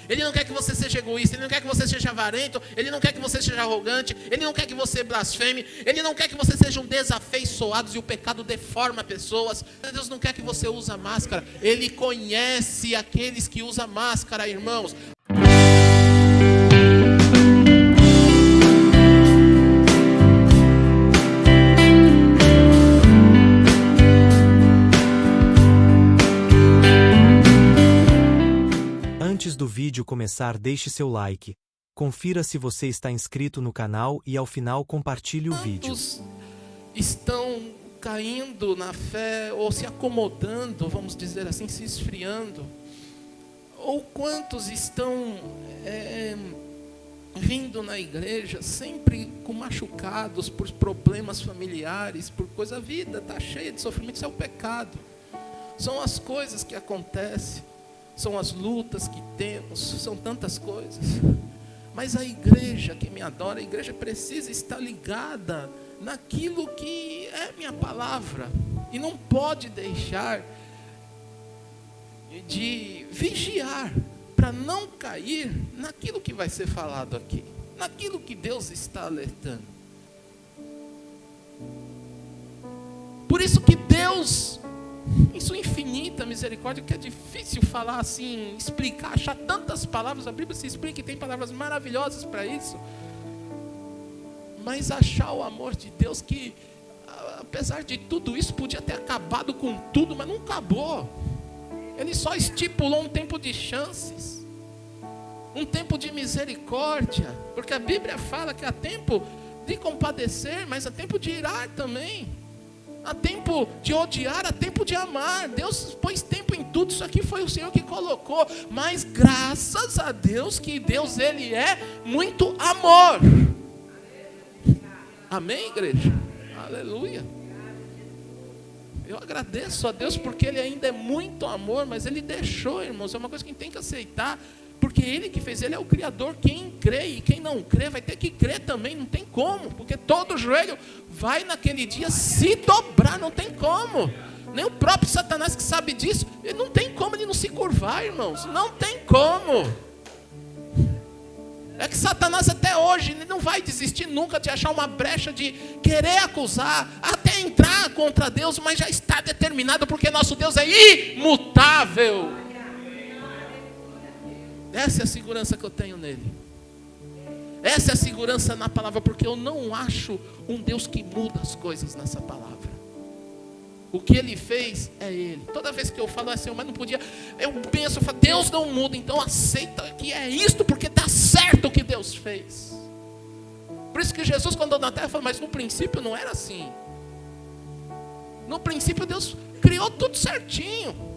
Ele não quer que você seja egoísta, Ele não quer que você seja avarento, Ele não quer que você seja arrogante, Ele não quer que você blasfeme, Ele não quer que você seja um desafeiçoado e o pecado deforma pessoas. Deus não quer que você use máscara. Ele conhece aqueles que usam máscara, irmãos. Antes do vídeo começar, deixe seu like, confira se você está inscrito no canal e ao final compartilhe o vídeo. Quantos estão caindo na fé ou se acomodando, vamos dizer assim, se esfriando? Ou quantos estão vindo na igreja sempre com machucados por problemas familiares, por coisa, a vida está cheia de sofrimento, isso é o pecado. São as coisas que acontecem. São as lutas que temos, são tantas coisas. Mas a igreja que me adora, a igreja precisa estar ligada naquilo que é minha palavra. E não pode deixar de vigiar para não cair naquilo que vai ser falado aqui. Naquilo que Deus está alertando. Por isso que Deus, em sua infinita misericórdia, que é difícil falar assim, explicar, achar tantas palavras, a Bíblia se explica e tem palavras maravilhosas para isso, mas achar o amor de Deus que, apesar de tudo isso, podia ter acabado com tudo, mas não acabou. Ele só estipulou um tempo de chances, um tempo de misericórdia, porque a Bíblia fala que há tempo de compadecer, mas há tempo de irar também. Há tempo de odiar, há tempo de amar. Deus pôs tempo em tudo. Isso aqui foi o Senhor que colocou. Mas graças a Deus que Deus, Ele é muito amor. Amém, igreja? Aleluia. Eu agradeço a Deus porque Ele ainda é muito amor, mas Ele deixou, irmãos. É uma coisa que a gente tem que aceitar. Porque Ele que fez, Ele é o Criador. Quem crê e quem não crê vai ter que crer também, não tem como. Porque todo joelho vai naquele dia se dobrar, não tem como. Nem o próprio Satanás que sabe disso, ele não tem como ele não se curvar, irmãos. Não tem como. É que Satanás até hoje, ele não vai desistir nunca de achar uma brecha de querer acusar, até entrar contra Deus, mas já está determinado, porque nosso Deus é imutável. Essa é a segurança que eu tenho nele. Essa é a segurança na palavra, porque eu não acho um Deus que muda as coisas nessa palavra. O que Ele fez é Ele. Toda vez que eu falo assim, mas não podia, eu penso, eu falo, Deus não muda, então aceita que é isto, porque está certo o que Deus fez. Por isso que Jesus, quando andou na terra, falou, mas no princípio não era assim. No princípio Deus criou tudo certinho.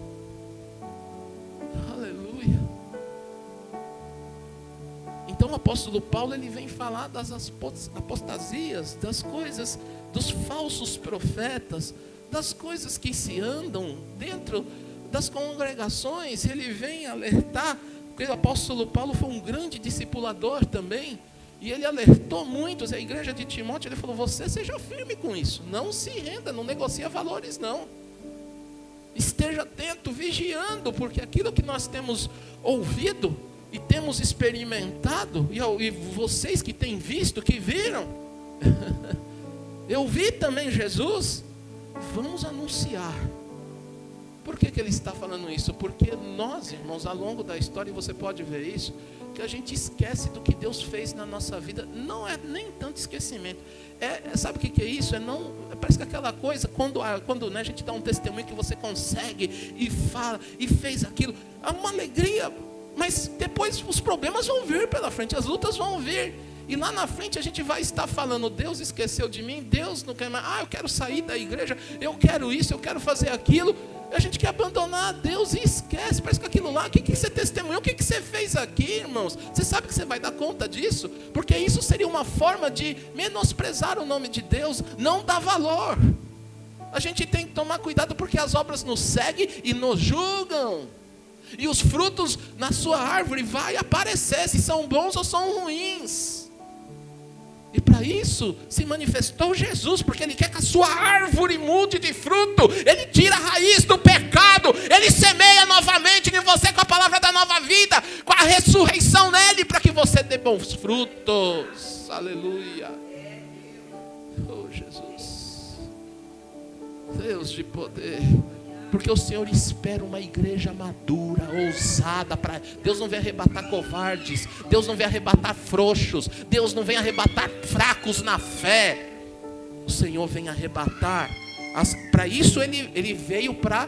Então o apóstolo Paulo, ele vem falar das apostasias, das coisas, dos falsos profetas, das coisas que se andam dentro das congregações. Ele vem alertar, porque o apóstolo Paulo foi um grande discipulador também, e ele alertou muitos, a igreja de Timóteo, ele falou, você seja firme com isso, não se renda, não negocia valores não. Esteja atento, vigiando, porque aquilo que nós temos ouvido e temos experimentado, e vocês que têm visto, que viram, eu vi também Jesus, vamos anunciar. Por que ele está falando isso? Porque nós, irmãos, ao longo da história, e você pode ver isso, que a gente esquece do que Deus fez na nossa vida. Não é nem tanto esquecimento, sabe o que é isso? Parece que aquela coisa, quando né, a gente dá um testemunho que você consegue, e fala, e fez aquilo, há uma alegria. Mas depois os problemas vão vir pela frente, as lutas vão vir. E lá na frente a gente vai estar falando, Deus esqueceu de mim, Deus não quer mais, eu quero sair da igreja, eu quero isso, eu quero fazer aquilo. A gente quer abandonar Deus e esquece, parece que aquilo lá, o que você testemunhou, o que você fez aqui, irmãos? Você sabe que você vai dar conta disso? Porque isso seria uma forma de menosprezar o nome de Deus, não dar valor. A gente tem que tomar cuidado porque as obras nos seguem e nos julgam. E os frutos na sua árvore vai aparecer, se são bons ou são ruins. E para para isso se manifestou Jesus, porque Ele quer que a sua árvore mude de fruto. Ele tira a raiz do pecado, Ele semeia novamente em você com a palavra da nova vida, com a ressurreição nele, para que você dê bons frutos. Aleluia. Oh Jesus, Deus de poder. Porque o Senhor espera uma igreja madura, ousada. Deus não vem arrebatar covardes, Deus não vem arrebatar frouxos, Deus não vem arrebatar fracos na fé. O Senhor vem arrebatar. Para isso Ele veio para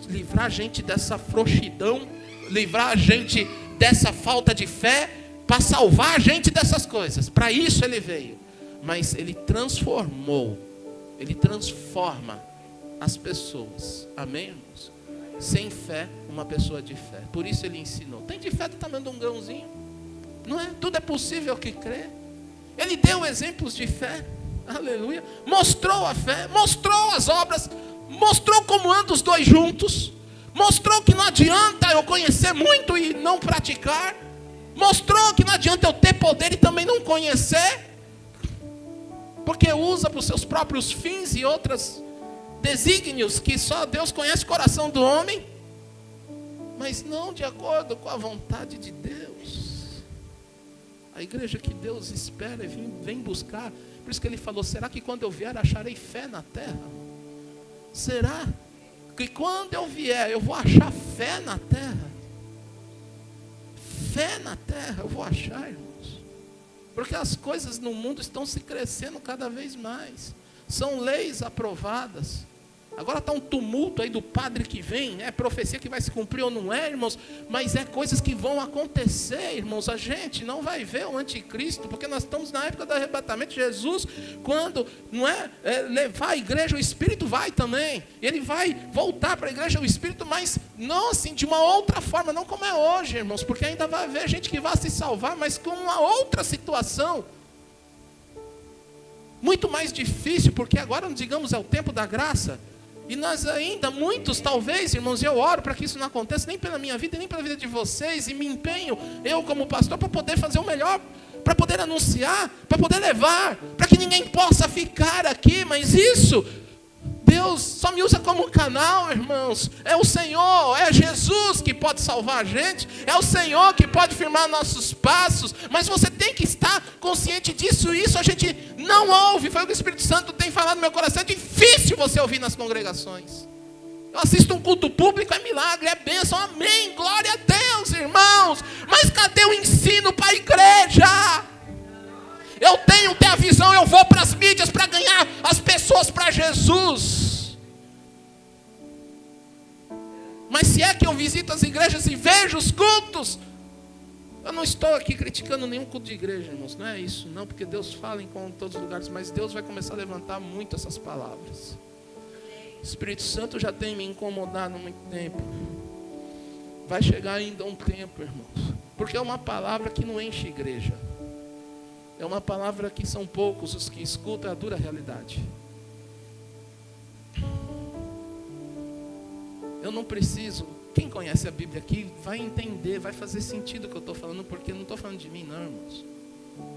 livrar a gente dessa frouxidão, livrar a gente dessa falta de fé, para salvar a gente dessas coisas. Para isso Ele veio. Mas Ele transformou, Ele transforma as pessoas, amém, irmãos? Sem fé, uma pessoa de fé. Por isso Ele ensinou. Tem de fé do tamanho de um grãozinho, não é? Tudo é possível que crê. Ele deu exemplos de fé, aleluia. Mostrou a fé, mostrou as obras, mostrou como andam os dois juntos, mostrou que não adianta eu conhecer muito e não praticar, mostrou que não adianta eu ter poder e também não conhecer, porque usa para os seus próprios fins e outras desígnios que só Deus conhece o coração do homem, mas não de acordo com a vontade de Deus. A igreja que Deus espera e vem buscar. Por isso que Ele falou: será que quando eu vier acharei fé na terra? Será que quando eu vier eu vou achar fé na terra? Fé na terra eu vou achar, irmãos, porque as coisas no mundo estão se crescendo cada vez mais. São leis aprovadas. Agora está um tumulto aí do padre que vem. É profecia que vai se cumprir ou não é, irmãos? Mas é coisas que vão acontecer, irmãos. A gente não vai ver o anticristo, porque nós estamos na época do arrebatamento. Jesus, quando não levar a igreja, o Espírito vai também. Ele vai voltar para a igreja, o Espírito, mas não assim, de uma outra forma, não como é hoje, irmãos. Porque ainda vai haver gente que vai se salvar, mas com uma outra situação. Muito mais difícil, porque agora, digamos, é o tempo da graça. E nós ainda, muitos talvez, irmãos, eu oro para que isso não aconteça, nem pela minha vida, nem pela vida de vocês, e me empenho, eu como pastor, para poder fazer o melhor, para poder anunciar, para poder levar, para que ninguém possa ficar aqui, mas isso, Deus só me usa como um canal, irmãos. É o Senhor, é Jesus que pode salvar a gente, é o Senhor que pode firmar nossos passos, mas você tem que estar consciente disso. Isso a gente não ouve, foi o que o Espírito Santo tem falado no meu coração. É difícil você ouvir nas congregações. Eu assisto um culto público, é milagre, é bênção, amém, glória a Deus, irmãos, mas cadê o ensino para a igreja? Eu tenho que ter a visão, eu vou para as mídias para ganhar as pessoas para Jesus. Mas se é que eu visito as igrejas e vejo os cultos, eu não estou aqui criticando nenhum culto de igreja, irmãos, não é isso, não, porque Deus fala em todos os lugares, mas Deus vai começar a levantar muito essas palavras. O Espírito Santo já tem me incomodado há muito tempo. Vai chegar ainda um tempo, irmãos, porque é uma palavra que não enche igreja. É uma palavra que são poucos os que escutam a dura realidade. Eu não preciso, quem conhece a Bíblia aqui vai entender, vai fazer sentido o que eu estou falando, porque eu não estou falando de mim não, irmãos.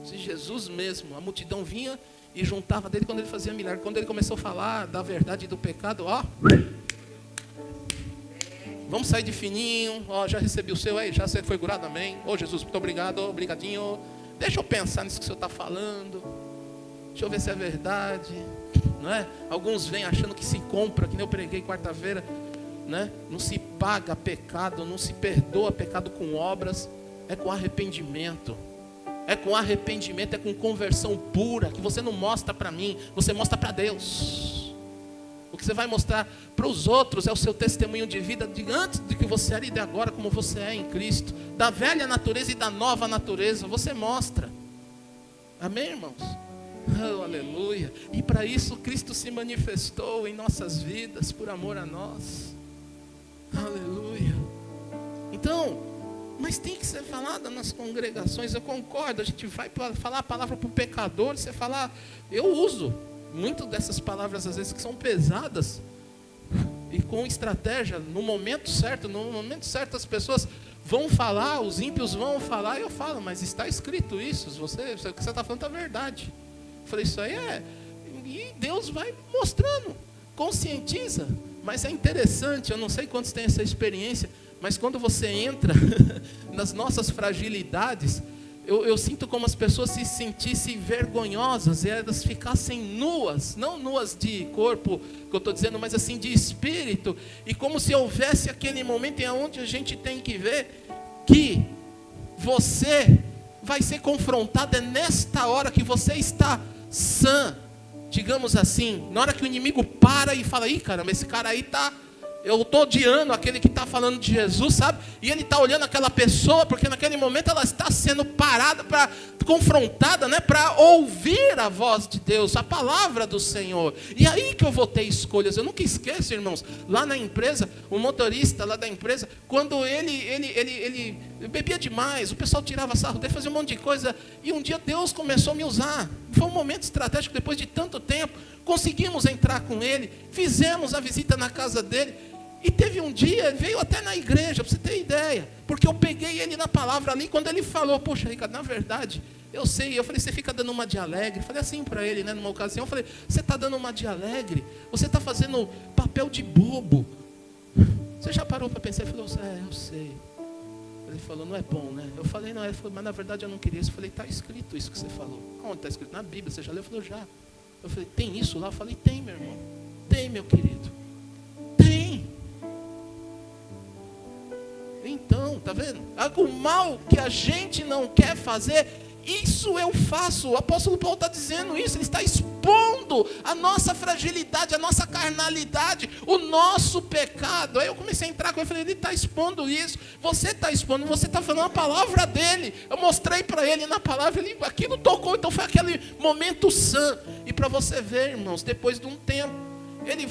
Se Jesus mesmo, a multidão vinha e juntava dele quando ele fazia milagre. Quando ele começou a falar da verdade e do pecado, ó, vamos sair de fininho, ó, já recebi o seu aí, já foi curado, amém. Ô Jesus, muito obrigado, obrigadinho. Deixa eu pensar nisso que o senhor está falando. Deixa eu ver se é verdade, não é? Alguns vêm achando que se compra, que nem eu preguei quarta-feira, né? Não se paga pecado, não se perdoa pecado com obras, é com arrependimento. É com arrependimento, é com conversão pura, que você não mostra para mim, você mostra para Deus. O que você vai mostrar para os outros é o seu testemunho de vida de antes de que você era e de agora, como você é em Cristo. Da velha natureza e da nova natureza, você mostra. Amém, irmãos? Oh, aleluia. E para isso Cristo se manifestou em nossas vidas, por amor a nós. Aleluia. Então, mas tem que ser falada nas congregações, eu concordo. A gente vai falar a palavra para o pecador, você falar, eu uso muito dessas palavras às vezes que são pesadas, e com estratégia, no momento certo as pessoas vão falar, os ímpios vão falar, e eu falo, mas está escrito isso, o que você está falando é verdade. Eu falei, isso aí é... E Deus vai mostrando, conscientiza. Mas é interessante, eu não sei quantos têm essa experiência, mas quando você entra nas nossas fragilidades, eu sinto como as pessoas se sentissem vergonhosas e elas ficassem nuas, não nuas de corpo, que eu estou dizendo, mas assim de espírito, e como se houvesse aquele momento em onde a gente tem que ver que você vai ser confrontado, é nesta hora que você está sã, digamos assim, na hora que o inimigo para e fala, ih caramba, esse cara aí tá... Eu estou odiando aquele que está falando de Jesus, sabe? E ele está olhando aquela pessoa, porque naquele momento ela está sendo parada, confrontada, né? Para ouvir a voz de Deus, a palavra do Senhor. E aí que eu vou ter escolhas. Eu nunca esqueço, irmãos, lá na empresa, o motorista lá da empresa, quando ele bebia demais, o pessoal tirava sarro dele, fazia um monte de coisa, e um dia Deus começou a me usar. Foi um momento estratégico, depois de tanto tempo, conseguimos entrar com ele, fizemos a visita na casa dele. E teve um dia, ele veio até na igreja, para você ter ideia, porque eu peguei ele na palavra ali, quando ele falou, poxa, Ricardo, na verdade, eu sei, eu falei, você fica dando uma de alegre, falei assim para ele, né, numa ocasião, eu falei, você está dando uma de alegre, você está fazendo papel de bobo, você já parou para pensar? Ele falou, eu sei, ele falou, não é bom, né, eu falei, não, ele falou, mas na verdade eu não queria isso, eu falei, está escrito isso que você falou, onde está escrito? Na Bíblia, você já leu? Ele falou, já, eu falei, tem isso lá? Eu falei, tem, meu irmão, tem, meu querido, tem. Então, tá vendo? O mal que a gente não quer fazer, isso eu faço. O apóstolo Paulo está dizendo isso. Ele está expondo a nossa fragilidade, a nossa carnalidade, o nosso pecado. Aí eu comecei a entrar com ele, falei, ele está expondo isso. Você está expondo, você está falando a palavra dele. Eu mostrei para ele na palavra, aquilo tocou. Então foi aquele momento sã. E para você ver, irmãos, depois de um tempo, ele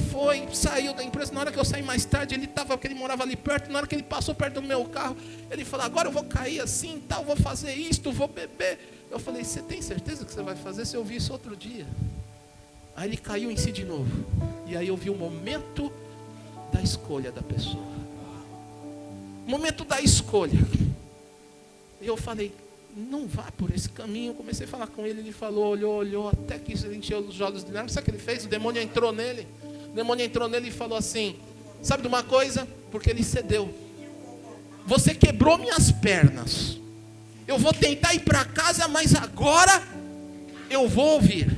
saiu da empresa. Na hora que eu saí mais tarde, porque ele morava ali perto. Na hora que ele passou perto do meu carro, ele falou, agora eu vou cair assim, tal, vou fazer isto, vou beber. Eu falei, você tem certeza que você vai fazer? Se eu vi isso outro dia. Aí ele caiu em si de novo. E aí eu vi o momento da escolha da pessoa. O momento da escolha. E eu falei, não vá por esse caminho. Eu comecei a falar com ele, ele falou, olhou, até que ele encheu os olhos dele. Sabe o que ele fez? O demônio entrou nele e falou assim, sabe de uma coisa? Porque ele cedeu. Você quebrou minhas pernas. Eu vou tentar ir para casa, mas agora eu vou ouvir.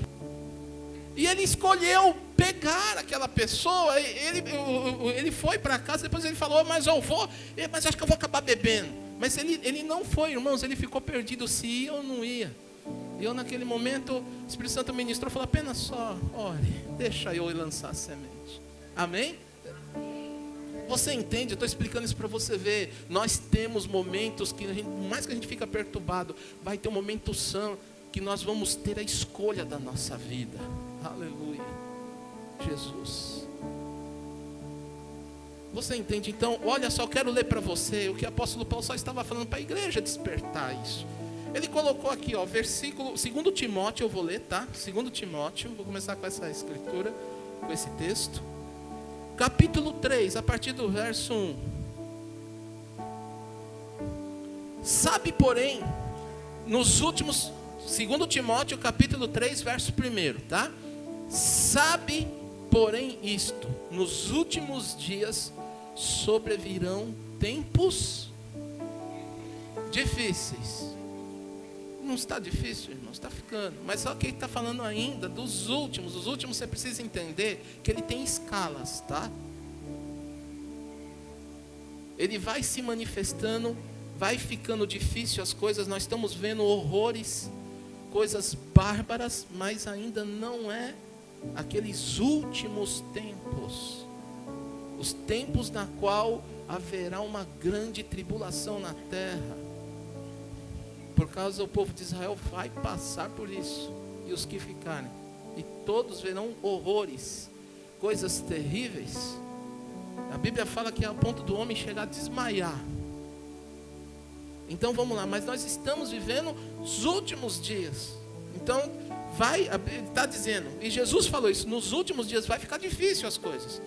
E ele escolheu pegar aquela pessoa. Ele foi para casa, depois ele falou, mas acho que eu vou acabar bebendo. Mas ele não foi, irmãos, ele ficou perdido se ia ou não ia. E eu naquele momento, o Espírito Santo ministrou, falou, apenas só, ore, deixa eu lançar a semente. Amém? Você entende? Eu estou explicando isso para você ver. Nós temos momentos que, mais que a gente fica perturbado, vai ter um momento santo, que nós vamos ter a escolha da nossa vida. Aleluia. Jesus. Você entende? Então, olha só, eu quero ler para você o que o apóstolo Paulo só estava falando para a igreja despertar isso. Ele colocou aqui, versículo, 2 Timóteo, eu vou ler, tá? 2 Timóteo, vou começar com essa escritura, com esse texto. Capítulo 3, a partir do verso 1. Sabe, porém, nos últimos, 2 Timóteo, capítulo 3, verso 1, tá? Sabe, porém, isto, nos últimos dias sobrevirão tempos difíceis. Não está difícil, irmão, está ficando. Mas só que ele está falando ainda dos últimos. Os últimos você precisa entender que ele tem escalas, tá? Ele vai se manifestando, vai ficando difícil as coisas. Nós estamos vendo horrores, coisas bárbaras, mas ainda não é aqueles últimos tempos. Os tempos na qual haverá uma grande tribulação na terra. Por causa do povo de Israel vai passar por isso. E os que ficarem. E todos verão horrores. Coisas terríveis. A Bíblia fala que é a ponto do homem chegar a desmaiar. Então vamos lá. Mas nós estamos vivendo os últimos dias. Então está dizendo. E Jesus falou isso. Nos últimos dias vai ficar difícil as coisas.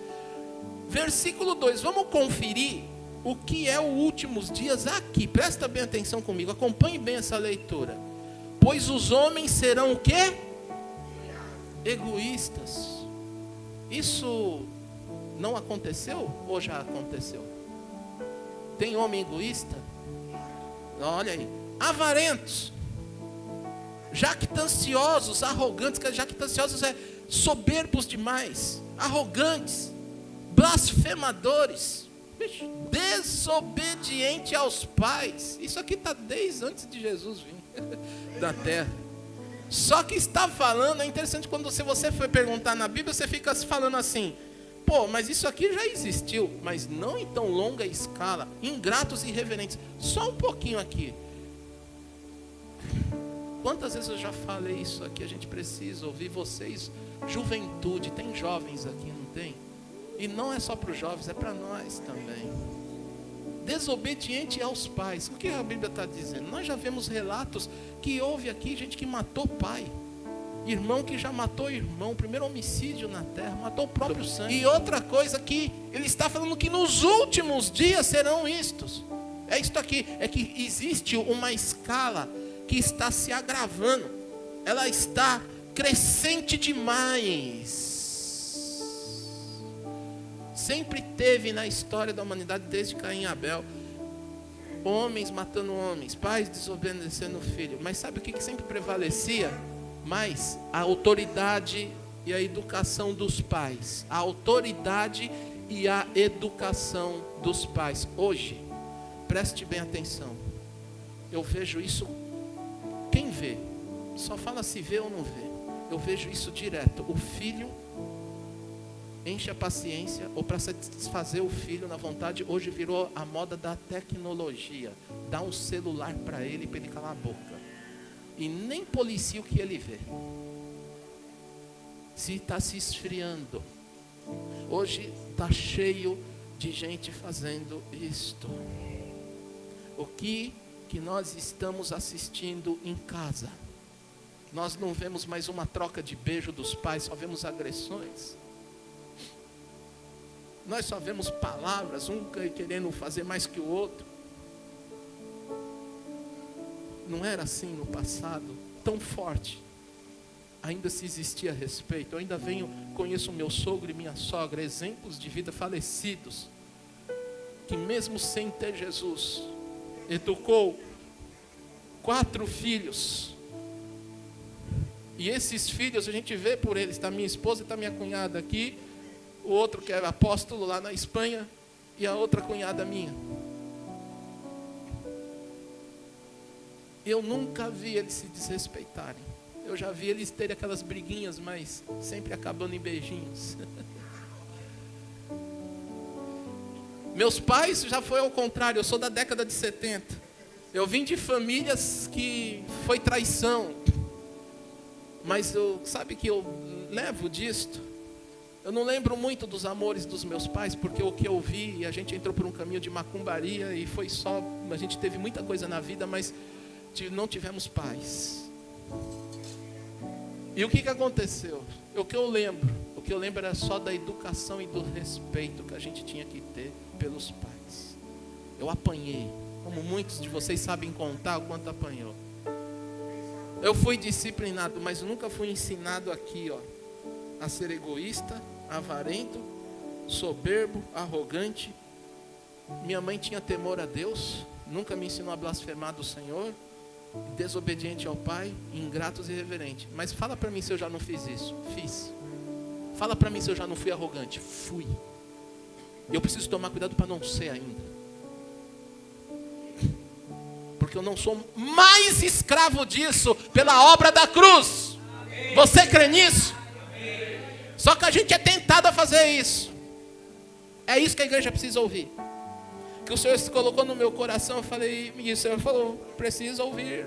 Versículo 2. Vamos conferir o que é os últimos dias aqui. Presta bem atenção comigo. Acompanhe bem essa leitura. Pois os homens serão o quê? egoístas. Isso não aconteceu ou já aconteceu? Tem homem egoísta? Olha aí. Avarentos, jactanciosos, arrogantes. Jactanciosos é soberbos demais, arrogantes, blasfemadores, desobediente aos pais. Isso aqui está desde antes de Jesus vir da terra. Só que está falando, é interessante quando você foi perguntar na Bíblia, você fica falando assim, pô, mas isso aqui já existiu, mas não em tão longa escala. Ingratos e irreverentes. Só um pouquinho aqui. Quantas vezes eu já falei isso aqui? A gente precisa ouvir vocês, juventude. Tem jovens aqui, não tem? E não é só para os jovens, é para nós também. Desobediente aos pais. O que a Bíblia está dizendo? Nós já vemos relatos que houve aqui gente que matou pai, irmão que já matou irmão, primeiro homicídio na terra, matou o próprio sangue. E outra coisa que ele está falando, que nos últimos dias serão istos. É isto aqui, é que existe uma escala que está se agravando, ela está crescente demais. Sempre teve na história da humanidade, desde Caim e Abel, homens matando homens, pais desobedecendo o filho. Mas sabe o que sempre prevalecia? Mais a autoridade e a educação dos pais. A autoridade e a educação dos pais. Hoje, preste bem atenção, eu vejo isso. Quem vê? Só fala se vê ou não vê. Eu vejo isso direto. O filho enche a paciência, ou para satisfazer o filho na vontade, hoje virou a moda da tecnologia. Dá um celular para ele calar a boca. E nem policia o que ele vê. Se está se esfriando. Hoje está cheio de gente fazendo isto. O que nós estamos assistindo em casa? Nós não vemos mais uma troca de beijo dos pais, só vemos agressões. Nós só vemos palavras, um querendo fazer mais que o outro. Não era assim no passado, tão forte. Ainda se existia respeito. Eu ainda conheço meu sogro e minha sogra, exemplos de vida falecidos, que mesmo sem ter Jesus, educou 4 filhos. E esses filhos a gente vê por eles. Está minha esposa e está minha cunhada aqui. O outro que era apóstolo lá na Espanha. E a outra cunhada minha. Eu nunca vi eles se desrespeitarem. Eu já vi eles terem aquelas briguinhas, mas sempre acabando em beijinhos. Meus pais já foi ao contrário. Eu sou da década de 70. Eu vim de famílias que foi traição. Mas sabe que eu levo disto? Eu não lembro muito dos amores dos meus pais, porque o que eu vi, a gente entrou por um caminho de macumbaria e foi só, a gente teve muita coisa na vida, mas não tivemos paz. E o que aconteceu? O que eu lembro era só da educação e do respeito que a gente tinha que ter pelos pais. Eu apanhei, como muitos de vocês sabem contar o quanto apanhou. Eu fui disciplinado, mas nunca fui ensinado aqui, a ser egoísta, avarento, soberbo, arrogante. Minha mãe tinha temor a Deus, nunca me ensinou a blasfemar do Senhor, desobediente ao pai, ingratos e irreverentes. Mas fala para mim se eu já não fiz isso. Fiz. Fala para mim se eu já não fui arrogante. Fui. Eu preciso tomar cuidado para não ser ainda. Porque eu não sou mais escravo disso pela obra da cruz. Amém. Você crê nisso? Amém. Só que a gente é tentado a fazer isso. É isso que a igreja precisa ouvir. Que o Senhor se colocou no meu coração. Eu falei, e o Senhor falou, precisa ouvir.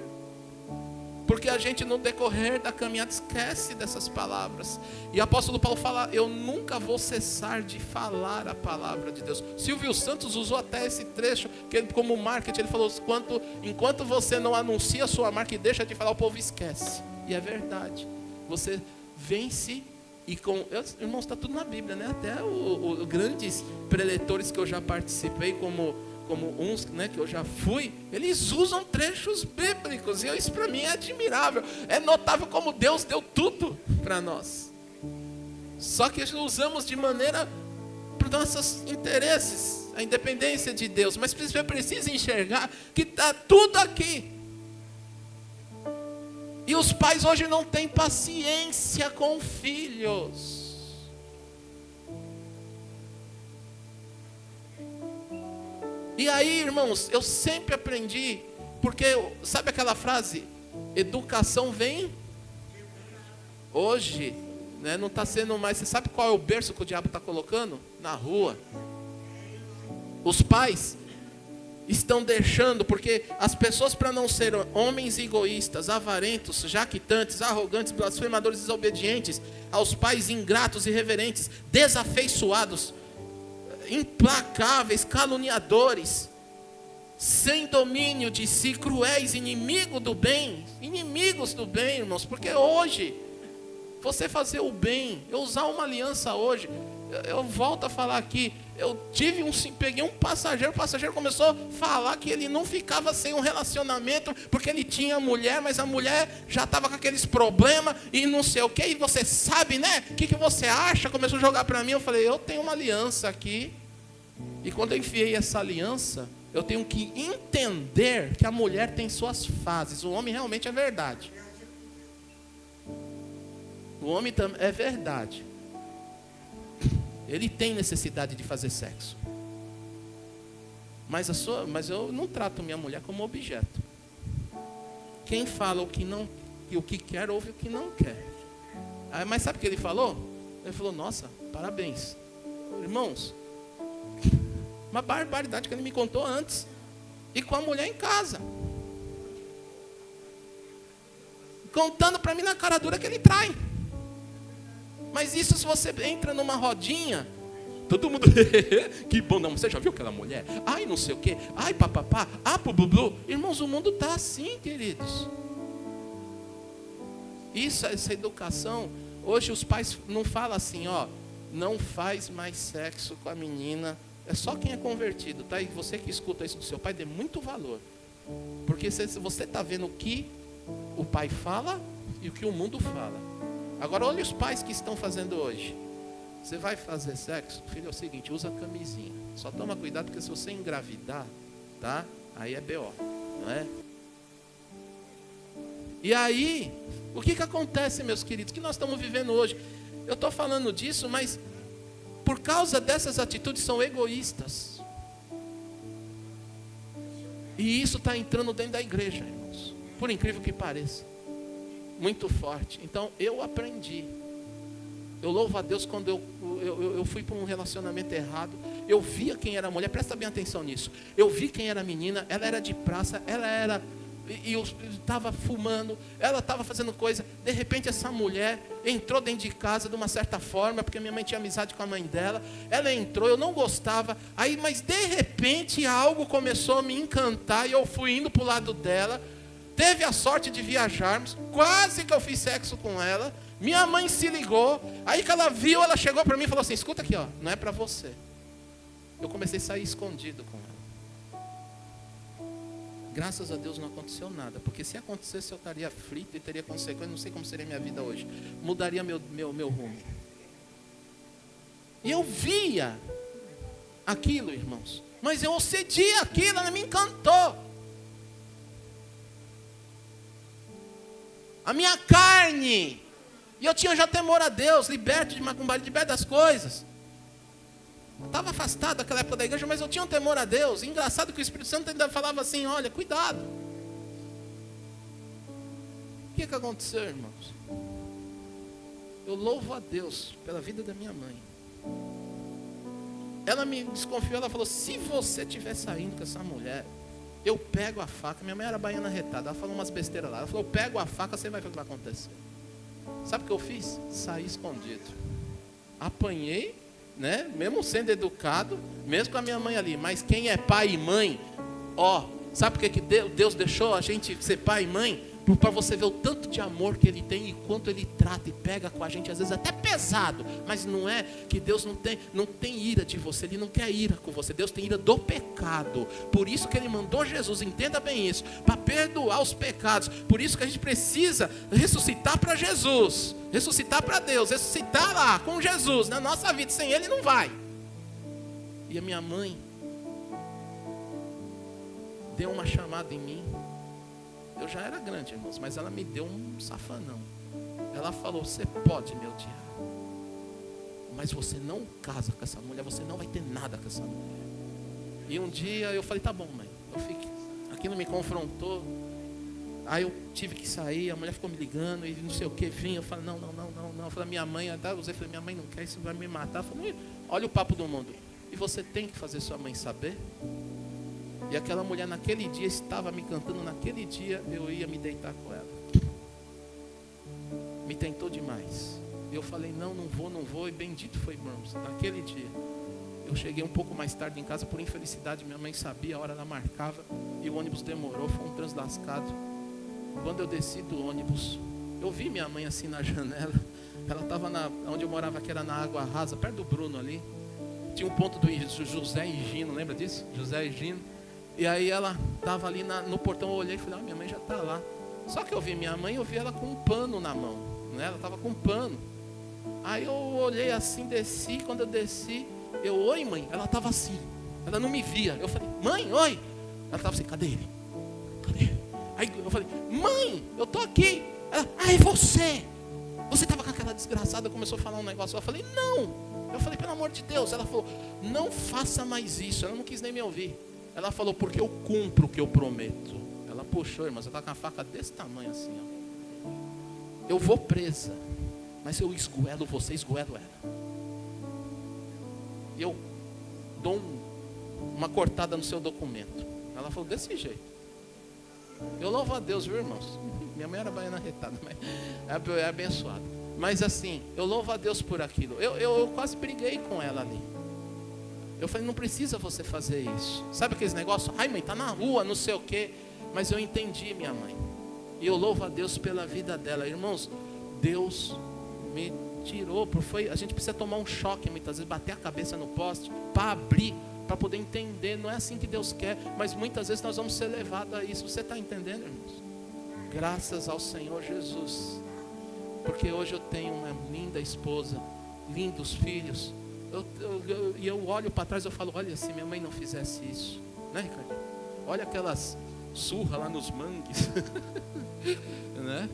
Porque a gente no decorrer da caminhada esquece dessas palavras. E o apóstolo Paulo fala, eu nunca vou cessar de falar a palavra de Deus. Silvio Santos usou até esse trecho como marketing. Ele falou, enquanto você não anuncia a sua marca e deixa de falar, o povo esquece. E é verdade. Você vence e irmãos, está tudo na Bíblia, né? Até os grandes preletores que eu já participei, como uns, né, que eu já fui, eles usam trechos bíblicos, e isso para mim é admirável, é notável como Deus deu tudo para nós. Só que usamos de maneira para nossos interesses, a independência de Deus. Mas você precisa enxergar que está tudo aqui. E os pais hoje não têm paciência com filhos. E aí, irmãos, eu sempre aprendi, porque sabe aquela frase? Educação vem hoje, né? Não está sendo mais. Você sabe qual é o berço que o diabo está colocando? Na rua. Os pais estão deixando, porque as pessoas, para não serem homens egoístas, avarentos, jactantes, arrogantes, blasfemadores, desobedientes, aos pais ingratos, irreverentes, desafeiçoados, implacáveis, caluniadores, sem domínio de si, cruéis, inimigos do bem, irmãos, porque hoje, você fazer o bem, eu usar uma aliança hoje, eu volto a falar aqui, peguei um passageiro, o passageiro começou a falar que ele não ficava sem um relacionamento, porque ele tinha mulher, mas a mulher já estava com aqueles problemas, e não sei o que, e você sabe, né, o que você acha, começou a jogar para mim, eu falei, eu tenho uma aliança aqui, e quando eu enfiei essa aliança, eu tenho que entender que a mulher tem suas fases, o homem realmente é verdade, o homem é verdade, ele tem necessidade de fazer sexo. Mas eu não trato minha mulher como objeto. Quem fala o que quer, ouve o que não quer. Mas sabe o que ele falou? Ele falou, nossa, parabéns. Irmãos, uma barbaridade que ele me contou antes. E com a mulher em casa. Contando para mim na cara dura que ele trai. Mas isso, se você entra numa rodinha, todo mundo, que bom, não, você já viu aquela mulher? Ai, não sei o quê, ai, papapá, pubublu. Irmãos, o mundo está assim, queridos. Essa educação, hoje os pais não falam assim, ó, não faz mais sexo com a menina, é só quem é convertido, tá? E você que escuta isso do seu pai, dê muito valor. Porque você está vendo o que o pai fala e o que o mundo fala. Agora olha os pais que estão fazendo hoje. Você vai fazer sexo? Filho, é o seguinte, usa camisinha. Só toma cuidado, porque se você engravidar, tá? Aí é BO, não é? E aí, o que acontece, meus queridos? O que nós estamos vivendo hoje? Eu estou falando disso, mas por causa dessas atitudes são egoístas. E isso está entrando dentro da igreja, irmãos. Por incrível que pareça. Muito forte. Então eu aprendi. Eu louvo a Deus quando eu fui para um relacionamento errado. Eu via quem era a mulher, presta bem atenção nisso. Eu vi quem era a menina, ela era de praça, ela era. E eu estava fumando, ela estava fazendo coisa. De repente essa mulher entrou dentro de casa de uma certa forma, porque minha mãe tinha amizade com a mãe dela. Ela entrou, eu não gostava. Aí, mas de repente algo começou a me encantar e eu fui indo para o lado dela. Teve a sorte de viajarmos, quase que eu fiz sexo com ela. Minha mãe se ligou, aí que ela viu, ela chegou para mim e falou assim, escuta aqui, ó, não é para você. Eu comecei a sair escondido com ela. Graças a Deus não aconteceu nada, porque se acontecesse eu estaria aflito e teria consequências, não sei como seria minha vida hoje. Mudaria meu rumo. E eu via aquilo, irmãos, mas eu cedi aquilo, ela me encantou. A minha carne, e eu tinha já temor a Deus, liberto de macumbaria, liberto das coisas. Eu estava afastado daquela época da igreja, mas eu tinha um temor a Deus. E engraçado que o Espírito Santo ainda falava assim, olha, cuidado. O que aconteceu, irmãos? Eu louvo a Deus pela vida da minha mãe. Ela me desconfiou, ela falou, se você estiver saindo com essa mulher, eu pego a faca. Minha mãe era baiana retada, ela falou umas besteiras lá. Ela falou, eu pego a faca, você vai ver o que vai acontecer. Sabe o que eu fiz? Saí escondido. Apanhei, né? Mesmo sendo educado, mesmo com a minha mãe ali. Mas quem é pai e mãe, ó, sabe por que Deus deixou a gente ser pai e mãe? para você ver o tanto de amor que Ele tem e quanto Ele trata e pega com a gente, às vezes até pesado, mas não é que Deus não tem ira de você, Ele não quer ira com você, Deus tem ira do pecado. Por isso que Ele mandou Jesus, entenda bem isso, para perdoar os pecados. Por isso que a gente precisa ressuscitar para Jesus, ressuscitar para Deus, ressuscitar lá com Jesus na nossa vida. Sem Ele não vai. E a minha mãe deu uma chamada em mim. Eu já era grande, irmãos, mas ela me deu um safanão. Ela falou: você pode me odiar, mas você não casa com essa mulher, você não vai ter nada com essa mulher. E um dia eu falei: tá bom, mãe. Aquilo me confrontou. Aí eu tive que sair, a mulher ficou me ligando e não sei o que, vinha. Eu falei: não. Eu falei: minha mãe, até usei, falei: minha mãe não quer, isso vai me matar. Eu falei: olha o papo do mundo. E você tem que fazer sua mãe saber. E aquela mulher naquele dia estava me cantando, naquele dia eu ia me deitar com ela. Me tentou demais. Eu falei: não vou, e bendito foi, irmãos. Naquele dia, eu cheguei um pouco mais tarde em casa, por infelicidade, minha mãe sabia, a hora ela marcava, e o ônibus demorou, foi um translascado. Quando eu desci do ônibus, eu vi minha mãe assim na janela. Ela estava onde eu morava, que era na Água Rasa, perto do Bruno ali. Tinha um ponto do José e Gino, lembra disso? José e Gino. E aí ela estava ali no portão, eu olhei e falei: minha mãe já está lá. Só que eu vi minha mãe, eu vi ela com um pano na mão, né? Ela estava com um pano. Aí eu olhei assim, desci. Quando eu desci, oi mãe, ela estava assim, ela não me via. Eu falei: mãe, oi. Ela estava assim: cadê ele? Aí eu falei: mãe, eu estou aqui. Ela: é você estava com aquela desgraçada. Começou a falar um negócio. Eu falei: não. Eu falei: pelo amor de Deus. Ela falou: não faça mais isso. Ela não quis nem me ouvir. Ela falou: porque eu cumpro o que eu prometo. Ela puxou, irmãos, ela está com a faca desse tamanho assim, ó. Eu vou presa, mas eu esguelo você, esguelo ela. E eu dou uma cortada no seu documento. Ela falou desse jeito. Eu louvo a Deus, viu, irmãos? Minha mãe era baiana retada, mas é abençoada. Mas assim, eu louvo a Deus por aquilo. Eu quase briguei com ela ali. Eu falei: não precisa você fazer isso. Sabe aqueles negócios? Ai mãe, tá na rua, não sei o quê. Mas eu entendi minha mãe. E eu louvo a Deus pela vida dela. Irmãos, Deus me tirou. A gente precisa tomar um choque muitas vezes, bater a cabeça no poste, para abrir, para poder entender. Não é assim que Deus quer, mas muitas vezes nós vamos ser levados a isso. Você está entendendo, irmãos? Graças ao Senhor Jesus. Porque hoje eu tenho uma linda esposa, lindos filhos. E eu olho para trás e eu falo: olha, se minha mãe não fizesse isso, né, Ricardo? Olha aquelas surras lá nos mangues. Né?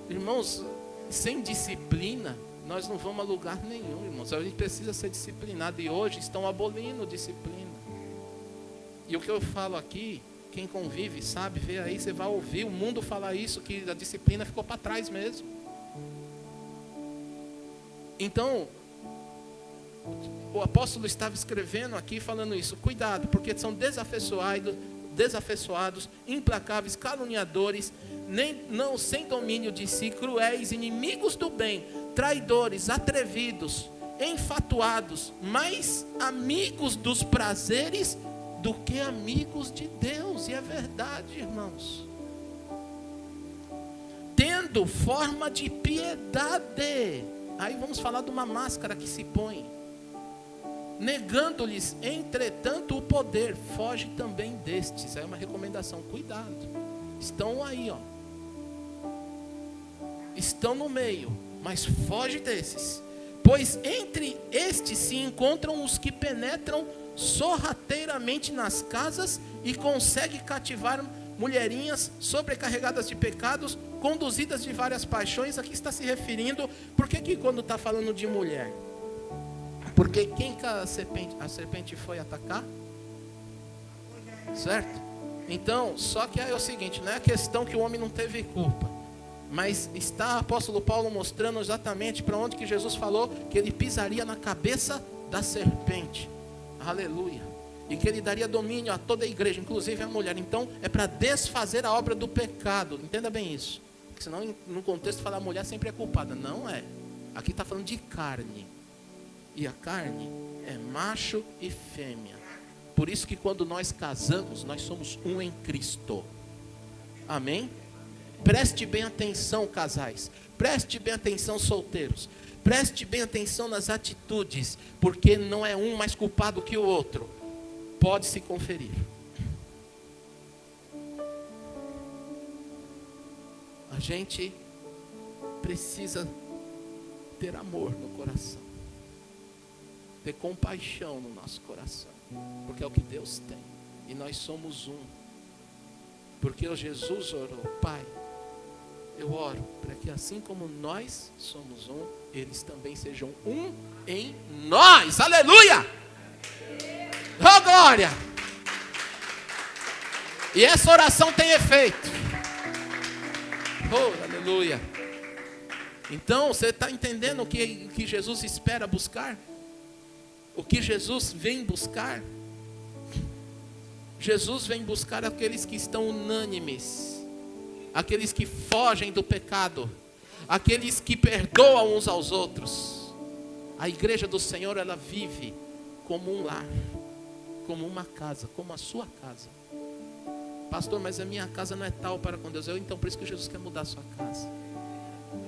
Irmãos, sem disciplina nós não vamos a lugar nenhum, irmãos. A gente precisa ser disciplinado. E hoje estão abolindo disciplina. E o que eu falo aqui, quem convive sabe, vê aí, você vai ouvir o mundo falar isso, que a disciplina ficou para trás mesmo. Então, o apóstolo estava escrevendo aqui, falando isso: cuidado, porque são desafeiçoados, implacáveis, caluniadores, não sem domínio de si, cruéis, inimigos do bem, traidores, atrevidos, enfatuados, mais amigos dos prazeres do que amigos de Deus. E é verdade, irmãos. Tendo forma de piedade. Aí vamos falar de uma máscara que se põe. Negando-lhes, entretanto, o poder. Foge também destes. Aí é uma recomendação: cuidado. Estão aí, ó. Estão no meio, mas foge desses. Pois entre estes se encontram os que penetram sorrateiramente nas casas e conseguem cativar mulherinhas sobrecarregadas de pecados, conduzidas de várias paixões. Aqui está se referindo, por que quando está falando de mulher? Porque quem que a serpente foi atacar? Certo? Então, só que aí é o seguinte, não é a questão que o homem não teve culpa, mas está o apóstolo Paulo mostrando exatamente para onde que Jesus falou que ele pisaria na cabeça da serpente. Aleluia. E que ele daria domínio a toda a igreja, inclusive a mulher. Então é para desfazer a obra do pecado. Entenda bem isso, porque senão no contexto falar a mulher sempre é culpada. Não é. Aqui está falando de carne. E a carne é macho e fêmea. Por isso que quando nós casamos, nós somos um em Cristo. Amém? Preste bem atenção, casais. Preste bem atenção, solteiros. Preste bem atenção nas atitudes, porque não é um mais culpado que o outro. Pode se conferir. A gente precisa ter amor no coração, ter compaixão no nosso coração, porque é o que Deus tem, e nós somos um. Porque o Jesus orou: Pai, eu oro para que assim como nós somos um, eles também sejam um em nós. Aleluia! Oh, glória! E essa oração tem efeito. Oh, aleluia! Então, você está entendendo o que Jesus espera buscar? O que Jesus vem buscar? Jesus vem buscar aqueles que estão unânimes, aqueles que fogem do pecado, aqueles que perdoam uns aos outros. A igreja do Senhor, ela vive como um lar, como uma casa, como a sua casa. Pastor, mas a minha casa não é tal para com Deus. Então por isso que Jesus quer mudar a sua casa.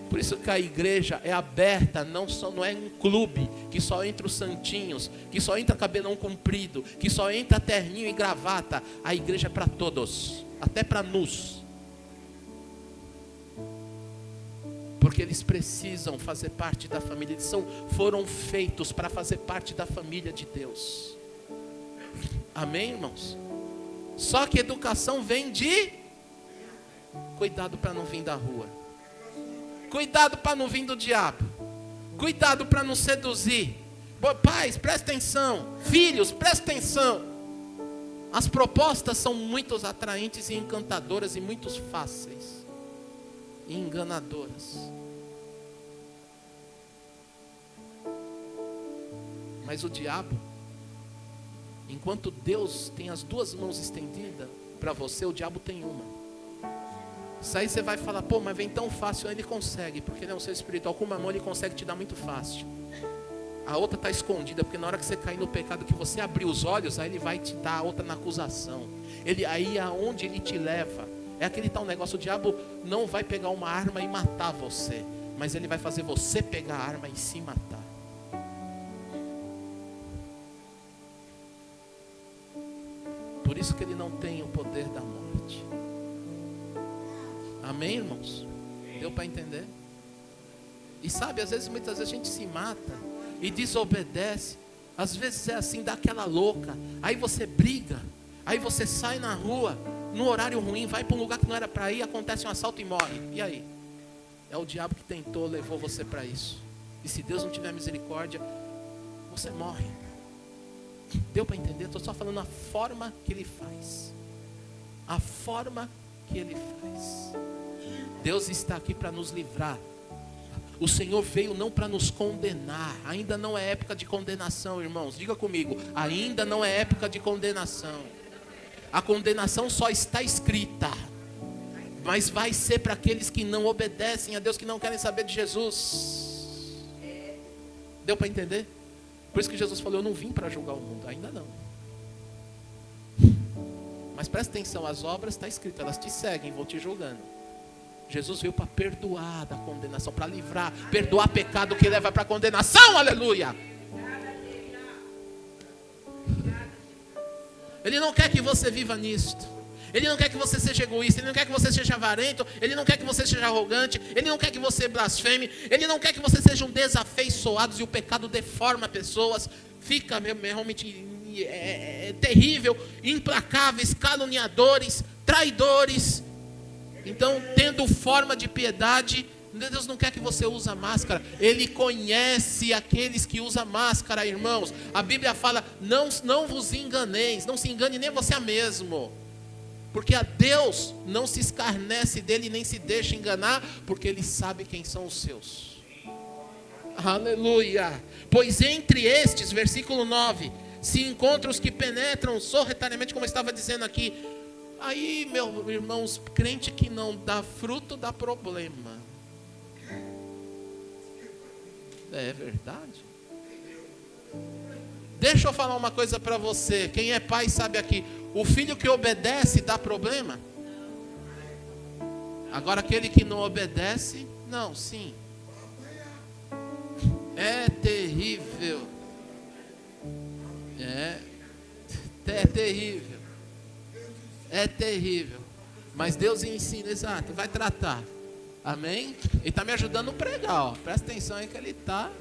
Por isso que a igreja é aberta, não é um clube que só entra os santinhos, que só entra cabelão comprido, que só entra terninho e gravata. A igreja é para todos, até para nus. Porque eles precisam fazer parte da família, eles foram feitos para fazer parte da família de Deus. Amém, irmãos? Só que educação vem de cuidado para não vir da rua, cuidado para não vir do diabo, cuidado para não seduzir. Pais, presta atenção. Filhos, presta atenção. As propostas são muito atraentes e encantadoras, e muito fáceis e enganadoras. Mas o diabo, enquanto Deus tem as duas mãos estendidas para você, o diabo tem uma. Isso aí você vai falar: pô, mas vem tão fácil. Ele consegue, porque ele é um ser espiritual. Com uma mão ele consegue te dar muito fácil. A outra está escondida, porque na hora que você cair no pecado, que você abrir os olhos, aí ele vai te dar a outra na acusação. Aí aonde ele te leva, é aquele tal negócio: o diabo não vai pegar uma arma e matar você, mas ele vai fazer você pegar a arma e se matar. Por isso que ele não tem o poder da morte. Amém, irmãos? Deu para entender? E sabe, muitas vezes a gente se mata e desobedece. Às vezes é assim, dá aquela louca. Aí você briga, aí você sai na rua no horário ruim, vai para um lugar que não era para ir, acontece um assalto e morre. E aí? É o diabo que tentou, levou você para isso. E se Deus não tiver misericórdia, você morre. Deu para entender? Estou só falando a forma que ele faz. A forma que ele faz. Deus está aqui para nos livrar. O Senhor veio não para nos condenar. Ainda não é época de condenação, irmãos. Diga comigo: ainda não é época de condenação. A condenação só está escrita, mas vai ser para aqueles que não obedecem a Deus, que não querem saber de Jesus. Deu para entender? Por isso que Jesus falou: eu não vim para julgar o mundo. Ainda não. Mas presta atenção, as obras está escrito, elas te seguem, vão te julgando. Jesus veio para perdoar da condenação, para livrar, perdoar pecado que leva para a condenação. Aleluia. Ele não quer que você viva nisto. Ele não quer que você seja egoísta. Ele não quer que você seja avarento. Ele não quer que você seja arrogante. Ele não quer que você blasfeme. Ele não quer que você sejam desafeiçoados. E o pecado deforma pessoas. Fica realmente terrível. Implacáveis, caluniadores, traidores. Então, tendo forma de piedade, Deus não quer que você use máscara. Ele conhece aqueles que usam máscara, irmãos. A Bíblia fala: não vos enganeis. Não se engane nem você mesmo. Porque a Deus não se escarnece dele, nem se deixa enganar, porque ele sabe quem são os seus. Aleluia. Pois entre estes, versículo 9, se encontram os que penetram sorrateiramente, como eu estava dizendo aqui. Aí, meus irmãos, crente que não dá fruto dá problema. É verdade. Deixa eu falar uma coisa para você. Quem é pai sabe aqui. O filho que obedece dá problema. Agora aquele que não obedece, não, sim. É terrível. É terrível. É terrível. Mas Deus ensina, exato, vai tratar. Amém? Ele está me ajudando a pregar, ó. Presta atenção aí que ele está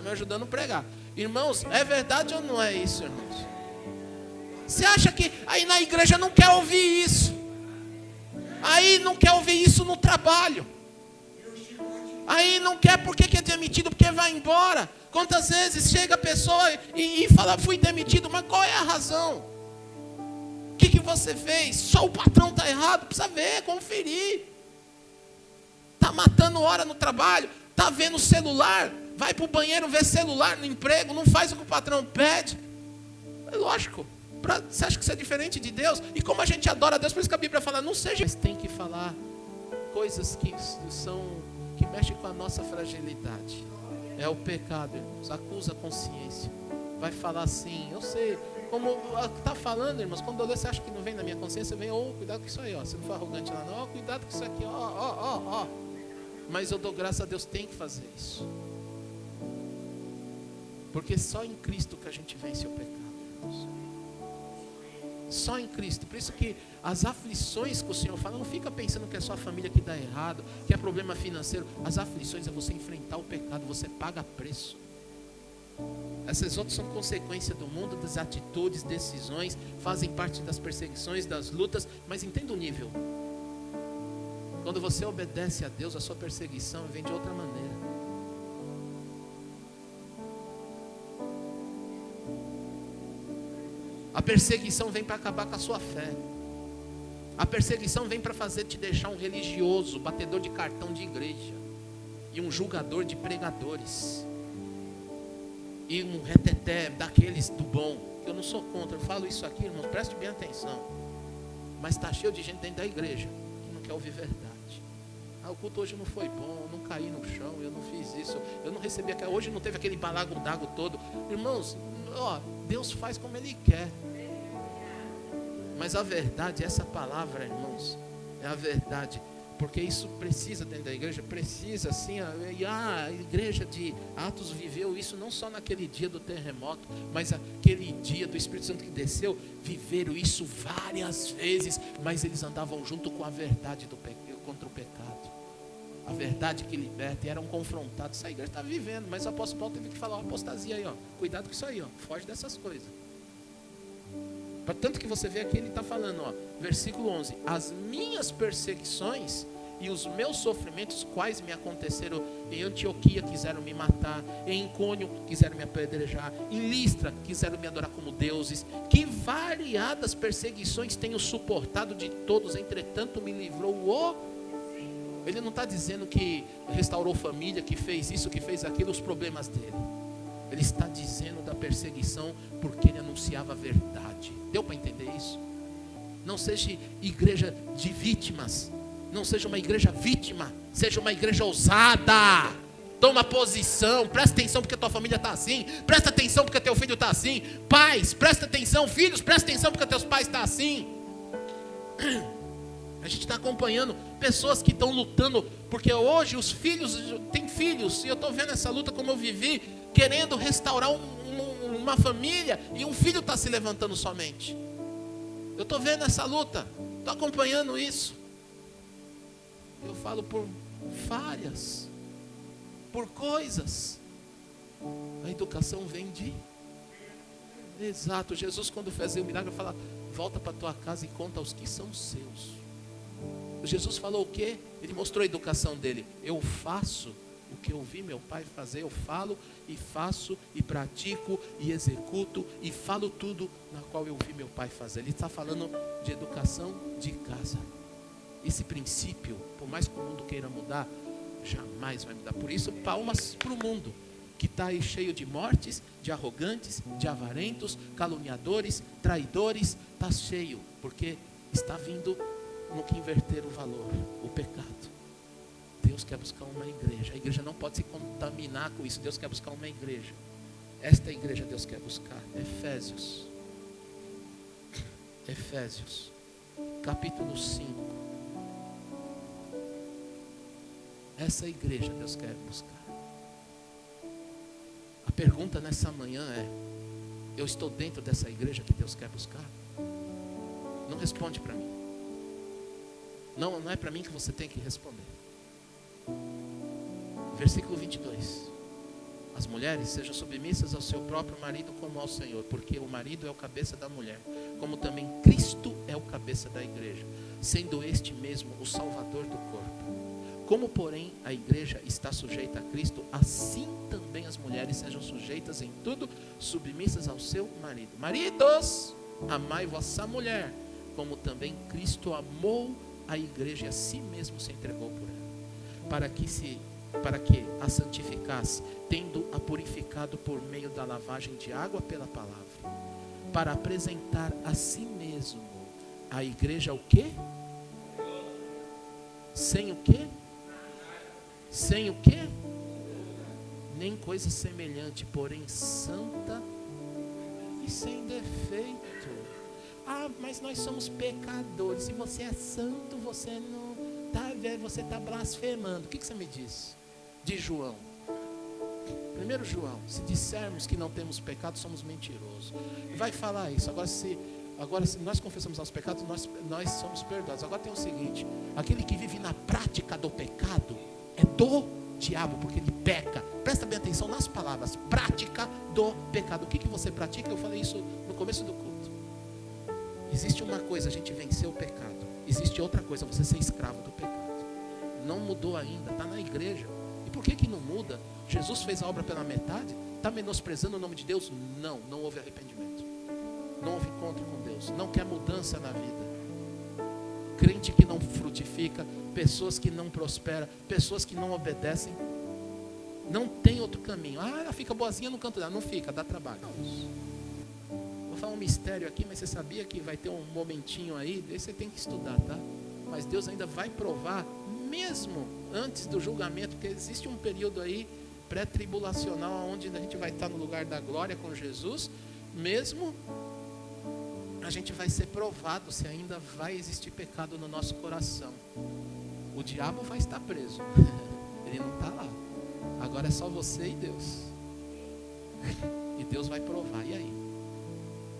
me ajudando a pregar. Irmãos, é verdade ou não é isso, irmãos? Você acha que aí na igreja não quer ouvir isso? Aí não quer ouvir isso no trabalho. Aí não quer porque que é demitido, porque vai embora. Quantas vezes chega a pessoa e fala, fui demitido, mas qual é a razão? O que você fez? Só o patrão está errado, precisa ver, conferir. Está matando hora no trabalho, está vendo celular, vai para o banheiro ver celular no emprego, não faz o que o patrão pede. É lógico. Você acha que isso é diferente de Deus? E como a gente adora a Deus, por isso que a Bíblia fala, não seja... Mas tem que falar coisas que mexem com a nossa fragilidade. É o pecado, irmãos. Acusa a consciência. Vai falar assim, eu sei. Como está falando, irmãos, quando você acha que não vem na minha consciência, vem, cuidado com isso aí, ó. Você não for arrogante lá, não. Cuidado com isso aqui, ó. Mas eu dou graças a Deus, tem que fazer isso. Porque só em Cristo que a gente vence o pecado, irmãos. Só em Cristo. Por isso que as aflições que o Senhor fala, não fica pensando que é só a família que dá errado, que é problema financeiro. As aflições é você enfrentar o pecado, você paga preço. Essas outras são consequência do mundo, das atitudes, decisões, fazem parte das perseguições, das lutas, mas entenda o nível. Quando você obedece a Deus, a sua perseguição vem de outra maneira. A perseguição vem para acabar com a sua fé. A perseguição vem para fazer te deixar um religioso, batedor de cartão de igreja, e um julgador de pregadores, e um reteté daqueles do bom. Eu não sou contra, eu falo isso aqui, irmãos, preste bem atenção. Mas está cheio de gente dentro da igreja que não quer ouvir verdade. O culto hoje não foi bom, eu não caí no chão, eu não fiz isso, eu não recebi aquela, hoje não teve aquele balagundago todo. Irmãos, Deus faz como Ele quer. Mas a verdade, essa palavra, irmãos, é a verdade. Porque isso precisa dentro da igreja, precisa assim. E a igreja de Atos viveu isso não só naquele dia do terremoto, mas aquele dia do Espírito Santo que desceu, viveram isso várias vezes. Mas eles andavam junto com a verdade contra o pecado. A verdade que liberta, e eram confrontados. Essa igreja está vivendo, mas o apóstolo Paulo teve que falar, apostasia aí, cuidado com isso aí, foge dessas coisas. Tanto que você vê aqui, ele está falando, versículo 11, as minhas perseguições e os meus sofrimentos, quais me aconteceram em Antioquia, quiseram me matar, em Icônio, quiseram me apedrejar, em Listra, quiseram me adorar como deuses, que variadas perseguições tenho suportado de todos, entretanto me livrou Ele não está dizendo que restaurou família, que fez isso, que fez aquilo, os problemas dele. Ele está dizendo da perseguição porque ele anunciava a verdade. Deu para entender isso? Não seja igreja de vítimas. Não seja uma igreja vítima. Seja uma igreja ousada. Toma posição. Presta atenção porque a tua família está assim. Presta atenção porque teu filho está assim. Pais, presta atenção. Filhos, presta atenção porque teus pais estão assim. A gente está acompanhando pessoas que estão lutando. Porque hoje os filhos, tem filhos. E eu estou vendo essa luta como eu vivi. Querendo restaurar uma família. E um filho está se levantando somente. Eu estou vendo essa luta. Estou acompanhando isso. Eu falo por falhas. Por coisas. A educação vem de... Exato. Jesus, quando fazia o milagre, fala: volta para tua casa e conta aos que são seus. Jesus falou o quê? Ele mostrou a educação dele. Eu faço o que eu vi meu pai fazer. Eu falo e faço e pratico e executo e falo tudo na qual eu vi meu pai fazer. Ele está falando de educação de casa. Esse princípio, por mais que o mundo queira mudar, jamais vai mudar. Por isso, palmas para o mundo que está aí cheio de mortes, de arrogantes, de avarentos, caluniadores, traidores. Está cheio, porque está vindo no que inverter o valor, o pecado. Deus quer buscar uma igreja. A igreja não pode se contaminar com isso. Deus quer buscar uma igreja. Esta igreja Deus quer buscar. Efésios, capítulo 5. Essa igreja Deus quer buscar. A pergunta nessa manhã é: eu estou dentro dessa igreja que Deus quer buscar? Não responde para mim. Não é para mim que você tem que responder. Versículo 22. As mulheres sejam submissas ao seu próprio marido como ao Senhor, porque o marido é o cabeça da mulher, como também Cristo é o cabeça da igreja, sendo este mesmo o Salvador do corpo. Como, porém, a igreja está sujeita a Cristo, assim também as mulheres sejam sujeitas em tudo, submissas ao seu marido. Maridos, amai vossa mulher, como também Cristo amou a igreja e a si mesmo se entregou por ela, para que a santificasse, tendo-a purificado por meio da lavagem de água pela palavra, para apresentar a si mesmo a igreja o quê? Sem o quê? Sem o quê? Nem coisa semelhante, porém santa e sem defeito. Ah, mas nós somos pecadores. Se você é santo, você não você está blasfemando. O que você me diz de João? 1 João, se dissermos que não temos pecado, somos mentirosos. Vai falar isso. Agora se nós confessamos nossos pecados, nós somos perdoados. Agora tem o seguinte: aquele que vive na prática do pecado é do diabo, porque ele peca. Presta bem atenção nas palavras: prática do pecado. O que você pratica? Eu falei isso no começo do culto. Existe uma coisa, a gente vencer o pecado. Existe outra coisa, você ser escravo do pecado. Não mudou ainda, está na igreja. E por que não muda? Jesus fez a obra pela metade? Está menosprezando o nome de Deus? Não houve arrependimento. Não houve encontro com Deus. Não quer mudança na vida. Crente que não frutifica, pessoas que não prosperam, pessoas que não obedecem. Não tem outro caminho. Ah, ela fica boazinha no canto dela. Não fica, dá trabalho. Vou falar um mistério aqui, mas você sabia que vai ter um momentinho aí? Daí você tem que estudar, tá? Mas Deus ainda vai provar, mesmo antes do julgamento, porque existe um período aí pré-tribulacional, onde a gente vai estar no lugar da glória com Jesus. Mesmo a gente vai ser provado se ainda vai existir pecado no nosso coração. O diabo vai estar preso. Ele não está lá. Agora é só você e Deus. E Deus vai provar. E aí?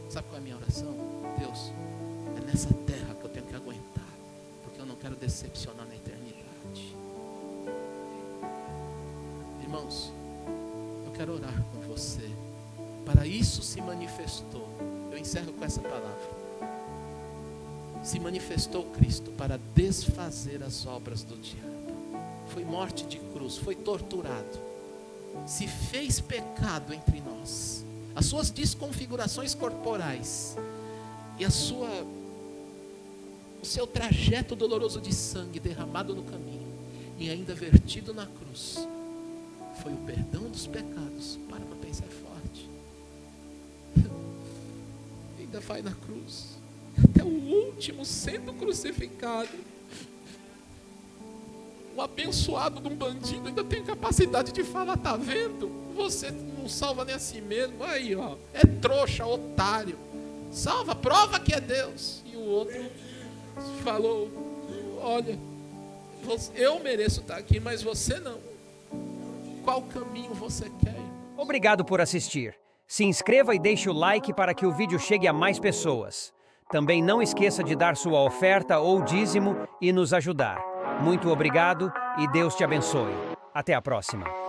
Sabe qual é a minha oração? Deus, é nessa terra que eu tenho que aguentar, porque eu não quero decepcionar na eternidade. Irmãos, eu quero orar com você. Para isso se manifestou. Eu encerro com essa palavra. Se manifestou Cristo para desfazer as obras do diabo. Foi morte de cruz, foi torturado. Se fez pecado entre nós. As suas desconfigurações corporais e o seu trajeto doloroso de sangue derramado no caminho e ainda vertido na cruz, foi o perdão dos pecados. Para pensar forte. Ainda vai na cruz, até o último sendo crucificado. O abençoado de um bandido ainda tem capacidade de falar: tá vendo? Você não salva nem a si mesmo. Aí, ó, é trouxa, otário. Salva, prova que é Deus. E o outro falou: olha, eu mereço estar aqui, mas você não. Qual caminho você quer? Obrigado por assistir. Se inscreva e deixe o like para que o vídeo chegue a mais pessoas. Também não esqueça de dar sua oferta ou dízimo e nos ajudar. Muito obrigado e Deus te abençoe. Até a próxima.